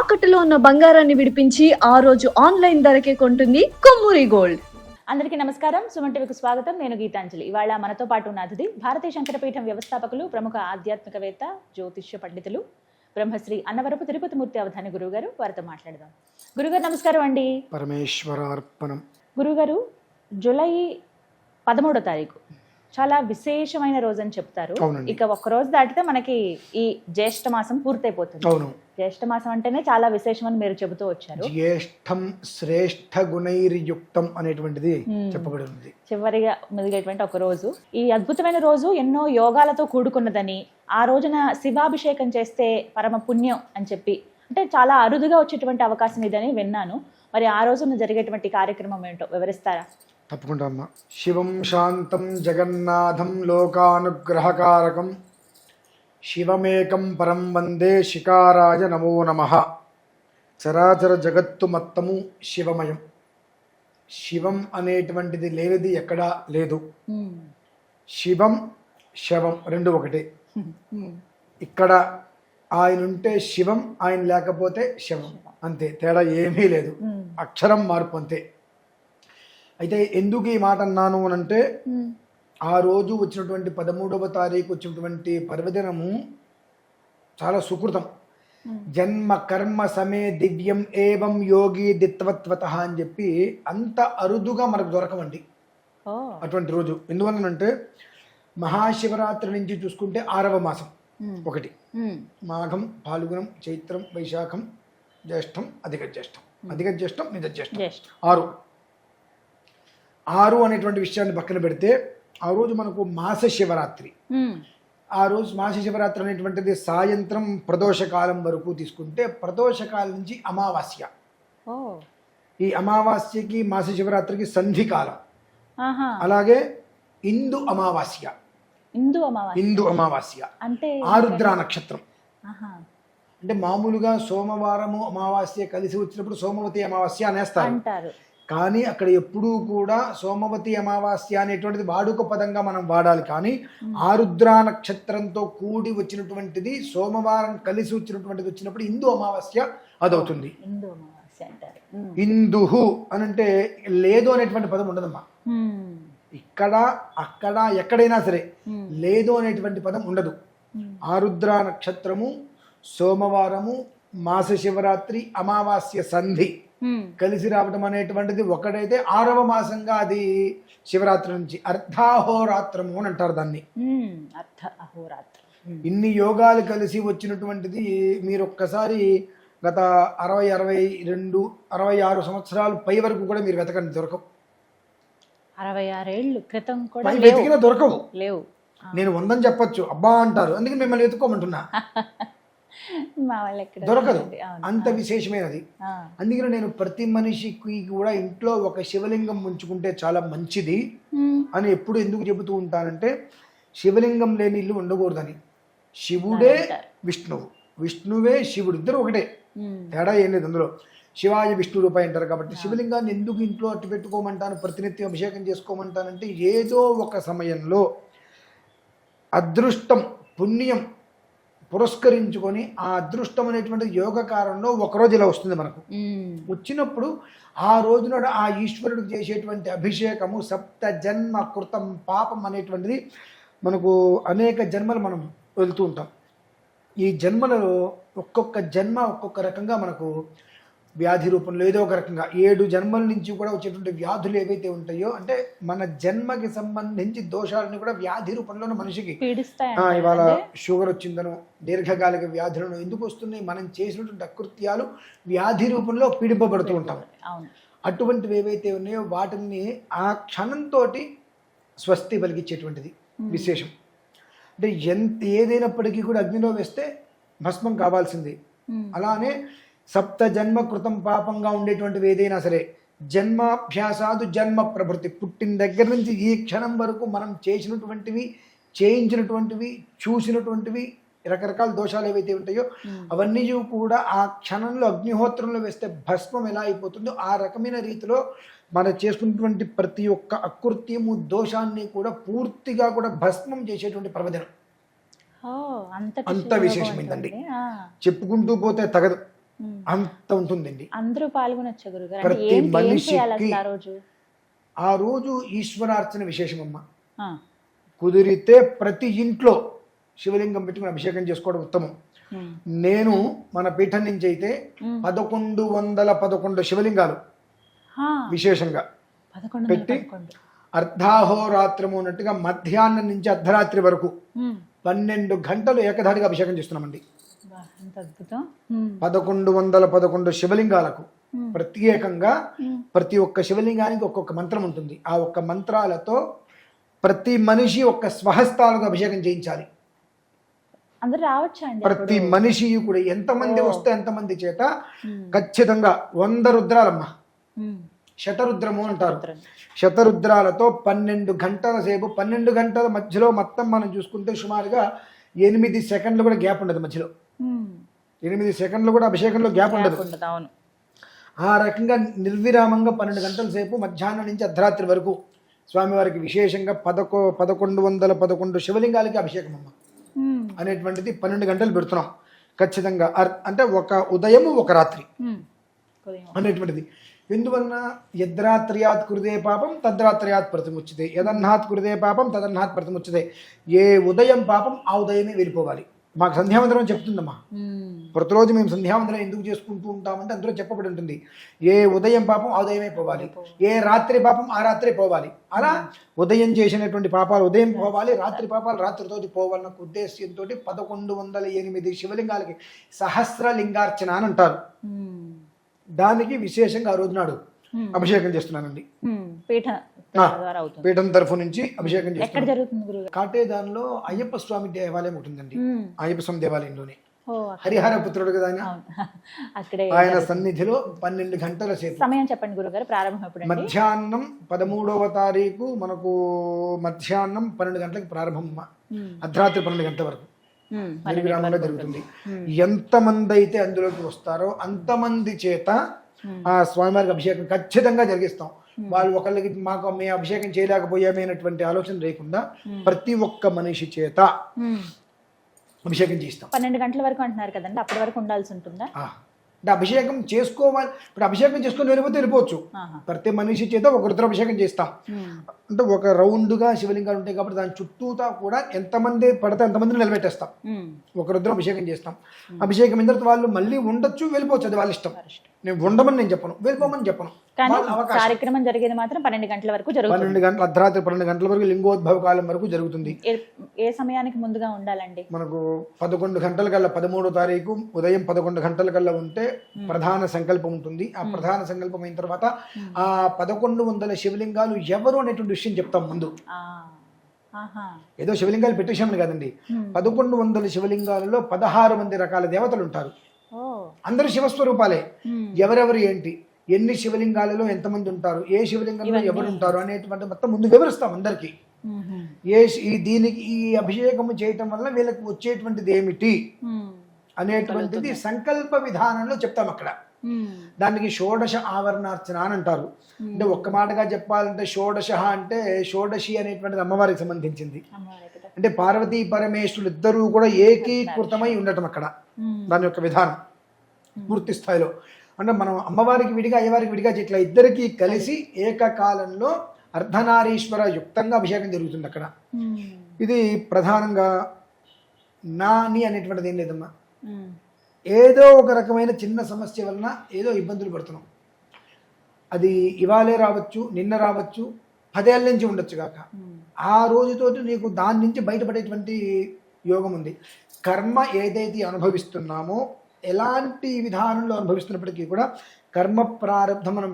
తాకట్టులో ఉన్న బంగారాన్ని విడిపించి ఆ రోజు ఆన్లైన్ ధరకే కొంటుంది కొమ్మూరి గోల్డ్. అందరికీ నమస్కారం. సుమన్ టీవీకి స్వాగతం. నేను గీతాంజలి. ఇవాళ మనతో పాటు ఉన్న అతిథి భారతీయ శంకరపీఠం వ్యవస్థాపకులు, ప్రముఖ ఆధ్యాత్మికవేత్త, జ్యోతిష్య పండితులు, బ్రహ్మశ్రీ అన్నవరపు తిరుపతిమూర్తి అవధాని గురువుగారు. వారితో మాట్లాడదాం. గురుగారు నమస్కారం అండి. పరమేశ్వరార్పణం. గురుగారు, జూలై 13వ తారీఖు చాలా విశేషమైన రోజు అని చెప్తారు. ఇక ఒక్క రోజు దాటితే మనకి ఈ జ్యేష్ఠ మాసం పూర్తయిపోతుంది. అవును, జ్యేష్ఠ మాసం అంటేనే చాలా విశేషం అని మీరు చెబుతూ వచ్చారు. జ్యేష్ఠం శ్రేష్ఠ గుణైర్యుక్తం అనేటువంటిది చెప్పబడి ఉంది. చివరిగా మెదిగేటువంటి ఒక రోజు, ఈ అద్భుతమైన రోజు ఎన్నో యోగాలతో కూడుకున్నదని, ఆ రోజున శివాభిషేకం చేస్తే పరమ పుణ్యం అని చెప్పి, అంటే చాలా అరుదుగా వచ్చేటువంటి అవకాశం ఇదని విన్నాను. మరి ఆ రోజున జరిగేటువంటి కార్యక్రమం ఏంటో వివరిస్తారా? తప్పకుండా అమ్మా. శివం శాంతం జగన్నాథం లోకానుగ్రహకారకం శివమేకం పరం వందే శికారాయ నమో నమః. చరాచర జగత్తు మొత్తము శివమయం. శివం అనేటువంటిది లేనిది ఎక్కడా లేదు. శివం శవం రెండు ఒకటే. ఇక్కడ ఆయన ఉంటే శివం, ఆయన లేకపోతే శవం, అంతే. తేడా ఏమీ లేదు, అక్షరం మార్పు అంతే. అయితే ఎందుకు ఈ మాట అన్నాను అనంటే, ఆ రోజు వచ్చినటువంటి 13వ తారీఖు వచ్చినటువంటి పర్వదినము చాలా సుకృతం. జన్మ కర్మ సమే దివ్యం ఏవం యోగి దిత్వత్వత అని చెప్పి అంత అరుదుగా మనకు దొరకవండి అటువంటి రోజు. ఎందువలనంటే మహాశివరాత్రి నుంచి చూసుకుంటే 6వ మాసం ఒకటి, మాఘం, పాల్గుణం, చైత్రం, వైశాఖం, జ్యేష్టం, అధిక జ్యేష్టం, అధిక జ్యేష్టం, మిత జ్యేష్టం, 6 అనేటువంటి విషయాన్ని పక్కన పెడితే, ఆ రోజు మనకు మాస శివరాత్రి. ఆ రోజు మాస శివరాత్రి అనేటువంటిది సాయంత్రం ప్రదోషకాలం వరకు తీసుకుంటే, ప్రదోషకాలం నుంచి అమావాస్య. ఈ అమావాస్యకి మాస శివరాత్రికి సంధికాలం. అలాగే ఇందు అమావాస్య. ఇందు అమావాస్య అంటే ఆరుద్ర నక్షత్రం. అంటే మామూలుగా సోమవారము అమావాస్య కలిసి వచ్చినప్పుడు సోమవతి అమావాస్య అనేస్తారు. కానీ అక్కడ ఎప్పుడూ కూడా సోమవతి అమావాస్య అనేటువంటిది వాడుక పదంగా మనం వాడాలి. కానీ ఆరుద్ర నక్షత్రంతో కూడి వచ్చినటువంటిది సోమవారం కలిసి వచ్చినటువంటిది వచ్చినప్పుడు ఇందు అమావాస్య అదవుతుంది. ఇందుహు అనంటే లేదు అనేటువంటి పదం ఉండదమ్మా. ఇక్కడ అక్కడ ఎక్కడైనా సరే లేదు అనేటువంటి పదం ఉండదు. ఆరుద్ర నక్షత్రము, సోమవారము, మాస శివరాత్రి, అమావాస్య సంధి కలిసి రావటం అనేటువంటిది ఒకటైతే 6వ మాసంగా అది శివరాత్రి నుంచి అర్ధాహోరాత్రము అని అంటారు దాన్ని. ఇన్ని యోగాలు కలిసి వచ్చినటువంటిది మీరు ఒక్కసారి గత 60, 62, 66 సంవత్సరాలు పై వరకు కూడా మీరు వెతకండి, దొరకవు. 66 ఏళ్ళు క్రితం కూడా వెతికినా దొరకవు. లేవు. నేను 100 అని చెప్పొచ్చు, అబ్బా అంటారు, అందుకే మిమ్మల్ని వెతుక్కోమంటున్నా. దొరకదు, అంత విశేషమైనది. అందుకని నేను ప్రతి మనిషికి కూడా ఇంట్లో ఒక శివలింగం ఉంచుకుంటే చాలా మంచిది అని ఎప్పుడు ఎందుకు చెబుతూ ఉంటానంటే, శివలింగం లేని ఇల్లు ఉండకూడదని. శివుడే విష్ణువు, విష్ణువే శివుడు, ఇద్దరు ఒకటే, తేడా ఏం లేదు అందులో. శివాయ విష్ణు రూపాయి అంటారు కాబట్టి శివలింగాన్ని ఎందుకు ఇంట్లో అట్టు పెట్టుకోమంటాను, ప్రతినిత్యం అభిషేకం చేసుకోమంటానంటే, ఏదో ఒక సమయంలో అదృష్టం, పుణ్యం పురస్కరించుకొని ఆ అదృష్టం అనేటువంటి యోగకారంలో ఒకరోజు ఇలా వస్తుంది మనకు. వచ్చినప్పుడు ఆ రోజున ఆ ఈశ్వరుడికి చేసేటువంటి అభిషేకము 7 జన్మ కృతం పాపం అనేటువంటిది మనకు అనేక జన్మలు మనం వెళ్తూ ఉంటాం. ఈ జన్మలలో ఒక్కొక్క జన్మ ఒక్కొక్క రకంగా మనకు వ్యాధి రూపంలో ఏదో ఒక రకంగా 7 జన్మల నుంచి కూడా వచ్చేటువంటి వ్యాధులు ఏవైతే ఉంటాయో, అంటే మన జన్మకి సంబంధించి దోషాలని కూడా వ్యాధి రూపంలో మనిషికి ఇవాళ షుగర్ వచ్చిందనో, దీర్ఘకాలిక వ్యాధులను ఎందుకు వస్తున్నాయి, మనం చేసినటువంటి అకృత్యాలు వ్యాధి రూపంలో పీడింపబడుతూ ఉంటాం. అటువంటివి ఏవైతే ఉన్నాయో వాటిని ఆ క్షణంతో స్వస్తి పలికిచ్చేటువంటిది విశేషం. అంటే ఏదైనప్పటికీ కూడా అగ్నిలో వేస్తే భస్మం కావాల్సింది. అలానే 7 జన్మ కృతం పాపంగా ఉండేటువంటివి ఏదైనా సరే, జన్మాభ్యాసాదు జన్మ ప్రభృతి, పుట్టిన దగ్గర నుంచి ఈ క్షణం వరకు మనం చేసినటువంటివి, చేయించినటువంటివి, చూసినటువంటివి రకరకాల దోషాలు ఏవైతే ఉంటాయో అవన్నీ కూడా ఆ క్షణంలో అగ్నిహోత్రంలో వేస్తే భస్మం ఎలా అయిపోతుందో ఆ రకమైన రీతిలో మనం చేసుకున్నటువంటి ప్రతి ఒక్క అకృత్యము, దోషాన్ని కూడా పూర్తిగా కూడా భస్మం చేసేటువంటి పర్వదినం. అంత విశేషమైందండి, చెప్పుకుంటూ పోతే తగదు. అంత ఉంటుందండి. అందరూ పాల్గొనొచ్చా గురుగారు? ప్రతి అంటే ఏం మనిషికి చేయాలి అసలు ఆ రోజు? ఆ రోజు ఈశ్వరార్చన విశేషమమ్మ. ఆ, కుదిరితే ప్రతి ఇంట్లో శివలింగం పెట్టుకుని అభిషేకం చేసుకోవడం ఉత్తమం. ఉమ్, నేను మన పీఠం నుంచి అయితే ఉమ్. 1111 శివలింగాలు హా, విశేషంగా 11 పెట్టి 11. అర్ధాహోరాత్రము అన్నట్టుగా మధ్యాహ్నం నుంచి అర్ధరాత్రి వరకు ఉమ్, 12 గంటలు ఏకధాటిగా అభిషేకం చేస్తున్నామండి. వా, ఎంత అద్భుతం. ఉమ్, 1111 శివలింగాలకు ఉమ్, ప్రత్యేకంగా ఉమ్. ప్రతి ఒక్క శివలింగానికి ఒక్కొక్క మంత్రం ఉంటుంది. ఆ ఒక్క మంత్రాలతో ప్రతి మనిషి ఒక్క స్వహస్తాలకు అభిషేకం చేయించాలి. అందరూ రావచ్చా అండి ప్రతి అప్పుడు? మనిషి కూడా ఎంతమంది వస్తే ఎంతమంది చేత ఉమ్, ఖచ్చితంగా 100 రుద్రాలమ్మ, ఉమ్. శతరుద్రము అంటారు. రుద్రం. శతరుద్రాలతో 12 గంటల సేపు, 12 గంటల మధ్యలో మొత్తం మనం చూసుకుంటే సుమారుగా 8 సెకండ్లు కూడా గ్యాప్ ఉండదు మధ్యలో. ఉమ్. 8 సెకండ్లు కూడా అభిషేకంలో గ్యాప్ ఉండదు. ఉండదు, అవును. ఆ రకంగా నిర్విరామంగా 12 గంటల సేపు మధ్యాహ్నం నుంచి అర్ధరాత్రి వరకు స్వామివారికి విశేషంగా 1111 శివలింగాలకి అభిషేకం అమ్మ ఉమ్, అనేటువంటిది 12 గంటలు పెడుతున్నాం ఖచ్చితంగా. అంటే ఒక ఉదయము ఒక రాత్రి ఉమ్. ఉదయం. అనేటువంటిది. ఎందువలన యద్రాత్ర్యాత్ కృదే పాపం తద్రాత్ర్యాత్ ప్రతిముచ్యతే, యదన్నాత్ కృదే పాపం తదన్నాత్ ప్రతిముచ్యతే. ఏ ఉదయం పాపం ఆ ఉదయమే వెళ్ళిపోవాలి. మాకు సంధ్యావందనం చెప్తుందమ్మా. ఉమ్, ప్రతిరోజు మేము సంధ్యావందనం ఎందుకు చేసుకుంటూ ఉంటామంటే అందులో చెప్పబడి ఉంటుంది. ఏ ఉదయం పాపం ఆ ఉదయమే పోవాలి, ఏ రాత్రి పాపం ఆ రాత్రి పోవాలి. అలా ఉదయం చేసినటువంటి పాపాలు ఉదయం పోవాలి, రాత్రి పాపాలు రాత్రితోటి పోవాలన్న ఉద్దేశ్యంతో 1108 శివలింగాలకి సహస్రలింగార్చన అని అంటారు. ఉమ్, దానికి విశేషంగా ఆ రోజు నాడు ఉమ్. అభిషేకం చేస్తున్నానండి. ఉమ్, పీఠ ఆ, ద్వారా అవుతుంది. పీఠం తరఫు నుంచి అభిషేకం ఎక్కడ చేస్తున్నాను. జరుగుతుంది గురుగారు? కాటేదాన్లో అయ్యప్ప స్వామి దేవాలయం ఉంటుందండి. ఉమ్. అయ్యప్ప స్వామి దేవాలయంలోనే ఓ, అక్కడ. హరిహర పుత్రుడు కదా ఆయన. అవును. అక్కడే ఆయన జరుగుతుంది. సన్నిధిలో 12 గంటల సేపు సమయం చెప్పండి గురుగారు, ప్రారంభం ఎప్పుడండి? మధ్యాహ్నం 13వ తారీఖు మనకు మధ్యాహ్నం 12 గంటలకు ప్రారంభం. ఉమ్, అర్ధరాత్రి 12 గంటల వరకు ఉమ్, 12 నిర్విరామంగా జరుగుతుంది. ఎంతమంది అయితే అందులోకి వస్తారో అంతమంది చేత ఆ స్వామివారికి అభిషేకం ఖచ్చితంగా జరిగిస్తాం. వాళ్ళు ఒకళ్ళకి మాకు మేము అభిషేకం చేయలేకపోయామే అనేటువంటి ఆలోచన లేకుండా ప్రతి ఒక్క మనిషి చేత ఉమ్. అభిషేకం చేయిస్తాం. 12 గంటల వరకు అంటున్నారు కదండి, అప్పటి వరకు ఉండాల్సి ఉంటుందా? అంటే అభిషేకం చేసుకోవాలి. ఇప్పుడు అభిషేకం చేసుకొని వెళ్ళిపోతే వెళ్ళిపోవచ్చు. ఆహా. ప్రతి మనిషి చేత ఒక రుద్రాభిషేకం చేస్తాం. ఉమ్, అంటే ఒక రౌండ్గా శివలింగాలు ఉంటాయి కాబట్టి దాని చుట్టూతా కూడా ఎంతమంది పడితే అంతమందిని నిలబెట్టేస్తాం. ఉమ్. ఒక రుద్రం అభిషేకం చేస్తాం. అభిషేకం అయిన తర్వాత వాళ్ళు మళ్ళీ ఉండొచ్చు, వెళ్ళిపోవచ్చు, అది వాళ్ళ ఇష్టం. నేను ఉండమని నేను చెప్పను, వెళ్ళిపోమని చెప్పను. కానీ వాళ్ళ అవకాశం. కార్యక్రమం జరిగేది మాత్రం 12 గంటల వరకు జరుగుతుంది. 12 గంటల అర్ధరాత్రి 12 గంటల వరకు లింగోద్భవ కాలం వరకు జరుగుతుంది. ఏ సమయానికి ముందుగా ఉండాలండి? మనకు 11 గంటల కల్లా 13వ తారీఖు ఉదయం 11 గంటల కల్లా ఉంటే ప్రధాన సంకల్పం ఉంటుంది. ఆ ప్రధాన సంకల్పం అయిన తర్వాత ఆ 1100 శివలింగాలు ఎవరు అనేటువంటి విషయం చెప్తాం ముందు. ఆ, ఆహా. ఏదో శివలింగాలు పెట్టేసామని కాదండి. 1100 శివలింగాలలో 16 మంది రకాల దేవతలు ఉంటారు. ఓ. అందరూ శివస్వరూపాలే. ఉమ్, ఎవరెవరు ఏంటి, ఎన్ని శివలింగాలలో ఎంతమంది ఉంటారు, ఏ శివలింగంలో ఎవరు ఉంటారు అనేటువంటి మొత్తం ముందు వివరిస్తాం అందరికీ. ఉమ్, దీనికి ఈ అభిషేకము చేయటం వల్ల వీళ్ళకి వచ్చేటువంటిది ఏమిటి ఉమ్, అనేటువంటిది సంకల్ప విధానంలో చెప్తాం అక్కడ. ఉమ్, దానికి షోడశ ఆవరణార్చన అని అంటారు. అంటే ఒక్క మాటగా చెప్పాలంటే షోడశ అంటే షోడశి అనేటువంటిది అమ్మవారికి సంబంధించింది. అమ్మవారే కదా. అంటే పార్వతీ పరమేశ్వరులు ఇద్దరూ కూడా ఏకీకృతమై ఉండటం అక్కడ. ఉమ్, దాని యొక్క విధానం పూర్తి స్థాయిలో అంటే మనం అమ్మవారికి విడిగా అయ్యవారికి విడిగా ఇట్లా ఇద్దరికి కలిసి ఏకకాలంలో అర్ధనారీశ్వర యుక్తంగా అభిషేకం జరుగుతుంది అక్కడ. ఉమ్, ఇది ప్రధానంగా నాని అనేటువంటిది ఏం లేదమ్మా. ఉమ్, ఏదో ఒక రకమైన చిన్న సమస్య వలన ఏదో ఇబ్బందులు పడుతున్నాం. అది ఇవాళే రావచ్చు, నిన్న రావచ్చు, 10 ఏళ్ళ నుంచి ఉండొచ్చు కాక. ఉమ్, ఆ రోజుతోటి నీకు దాని నుంచి బయటపడేటువంటి యోగం ఉంది. కర్మ ఏదైతే అనుభవిస్తున్నామో ఎలాంటి విధానంలో అనుభవిస్తున్నప్పటికీ కూడా కర్మ ప్రారంధం మనం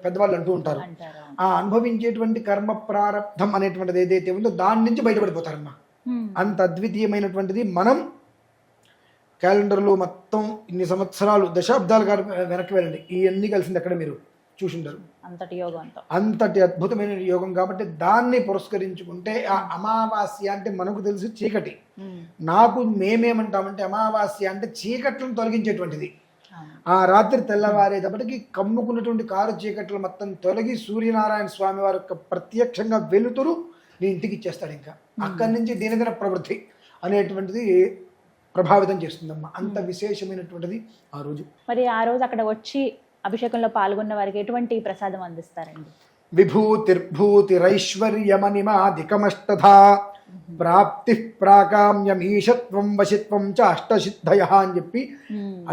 పెద్దవాళ్ళు అంటూ ఉంటారు. అంటారు. ఆ అనుభవించేటువంటి కర్మ ప్రారంధం అనేటువంటిది ఏదైతే ఉందో దాని నుంచి బయటపడిపోతారమ్మా. ఉమ్, అంత అద్వితీయమైనటువంటిది. మనం క్యాలెండర్లో మొత్తం ఇన్ని సంవత్సరాలు దశాబ్దాలు వెనక్కి వెళ్ళండి, ఇవన్నీ కలిసింది అక్కడ మీరు చూసింటారు. అంతటి యోగం అంతా. అంతటి అద్భుతమైన యోగం కాబట్టి దాన్ని పురస్కరించుకుంటే ఆ అమావాస్య అంటే మనకు తెలుసు చీకటి. ఉమ్, నాకు మేమేమంటామంటే అమావాస్య అంటే చీకట్లను తొలగించేటువంటిది. అవును. ఆ రాత్రి తెల్లవారేటప్పటికి కమ్ముకున్నటువంటి కారు చీకట్లు మొత్తం తొలగి సూర్యనారాయణ స్వామి వారి యొక్క ప్రత్యక్షంగా వెలుతురు నీ ఇంటికి ఇచ్చేస్తాడు. ఇంకా అక్కడి నుంచి దినదిన ప్రవృత్తి అనేటువంటిది ప్రభావితం చేస్తుందమ్మా. అంత విశేషమైనటువంటిది ఆ రోజు. మరి ఆ రోజు అక్కడ వచ్చి అభిషేకంలో పాల్గొన్న వారికి ఎటువంటి ప్రసాదం అందిస్తారండి? విభూతిర్భూతిరైశ్వర్యమనిమాదికమష్టధా ప్రాప్తి ప్రాకామ్యమీషత్వం వశిత్వం చ అష్టసిద్ధయ అని చెప్పి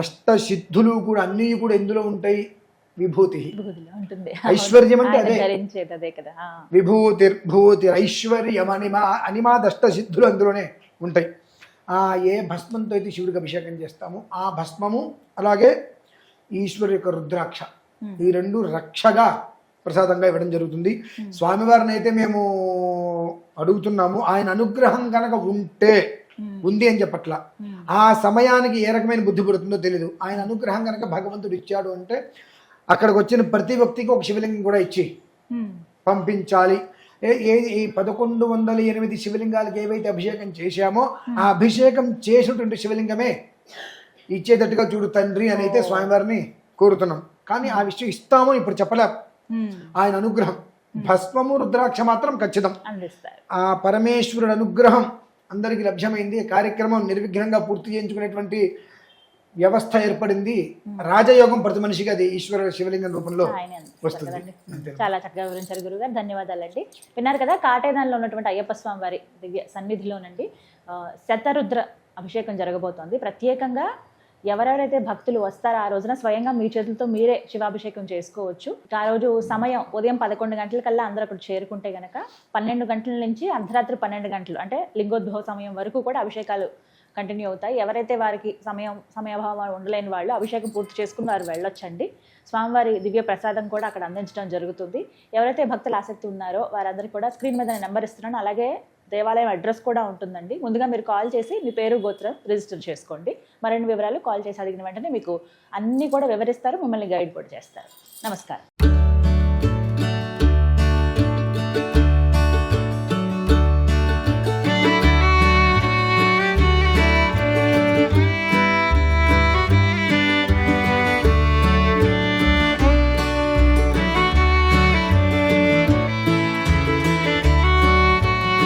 అష్టసిద్ధులు కూడా అన్నీ కూడా ఎందులో ఉంటాయి? విభూతి. ఐశ్వర్యం అంటే అదే. అనిమాదష్టసిద్ధులు అందులోనే ఉంటాయి. ఏ భస్మంతో అయితే శివుడికి అభిషేకం చేస్తామో ఆ భస్మము, అలాగే ఈశ్వరు యొక్క రుద్రాక్ష, ఈ రెండు రక్షగా ప్రసాదంగా ఇవ్వడం జరుగుతుంది. స్వామివారిని అయితే మేము అడుగుతున్నాము, ఆయన అనుగ్రహం కనుక ఉంది అని చెప్పట్ల. ఆ సమయానికి ఏ రకమైన బుద్ధి పుడుతుందో తెలీదు. ఆయన అనుగ్రహం కనుక భగవంతుడు ఇచ్చాడు అంటే అక్కడికి వచ్చిన ప్రతి వ్యక్తికి ఒక శివలింగం కూడా ఇచ్చి పంపించాలి. ఈ 1108 శివలింగాలకు ఏవైతే అభిషేకం చేశామో ఆ అభిషేకం చేసినటువంటి శివలింగమే ఇచ్చేటట్టుగా చూడు తండ్రి అని అయితే స్వామివారిని కోరుతున్నాం. కానీ ఆ విషయం ఇస్తామో ఇప్పుడు చెప్పలేం. ఆయన అనుగ్రహం, భస్మము రుద్రాక్ష మాత్రం ఖచ్చితం. ఆ పరమేశ్వరుడు అనుగ్రహం అందరికీ లభ్యమైంది. కార్యక్రమం నిర్విఘ్నంగా పూర్తి చేయించుకునేటువంటి వ్యవస్థ ఏర్పడింది. రాజయోగం ప్రతి మనిషికి అది ఈశ్వర శివలింగం రూపంలో వస్తుంది. చాలా చక్కగా వివరించారు గురుగారు, ధన్యవాదాలండి. విన్నారు కదా, కాటేదాన్లో ఉన్నటువంటి అయ్యప్ప స్వామి వారి దివ్య సన్నిధిలోనండి శతరుద్ర అభిషేకం జరగబోతోంది. ప్రత్యేకంగా ఎవరెవరైతే భక్తులు వస్తారో ఆ రోజున స్వయంగా మీ చేతులతో మీరే శివాభిషేకం చేసుకోవచ్చు. ఆ రోజు సమయం ఉదయం 11 గంటలకల్లా అందరూ అక్కడ చేరుకుంటే గనక 12 గంటల నుంచి అర్ధరాత్రి 12 గంటలు అంటే లింగోద్భవ సమయం వరకు కూడా అభిషేకాలు కంటిన్యూ అవుతాయి. ఎవరైతే వారికి సమయాభావం ఉండలేని వాళ్ళు అభిషేకం పూర్తి చేసుకుని వారు వెళ్ళొచ్చండి. స్వామివారి దివ్య ప్రసాదం కూడా అక్కడ అందించడం జరుగుతుంది. ఎవరైతే భక్తులు ఆసక్తి ఉన్నారో వారందరికీ కూడా స్క్రీన్ మీద నెంబర్ ఇస్తున్నాను, అలాగే దేవాలయం అడ్రస్ కూడా ఉంటుందండి. ముందుగా మీరు కాల్ చేసి మీ పేరు గోత్రం రిజిస్టర్ చేసుకోండి. మరిన్ని వివరాలు కాల్ చేసి అడిగిన వెంటనే మీకు అన్నీ కూడా వివరిస్తారు, మిమ్మల్ని గైడ్ కూడా చేస్తారు. నమస్కారం.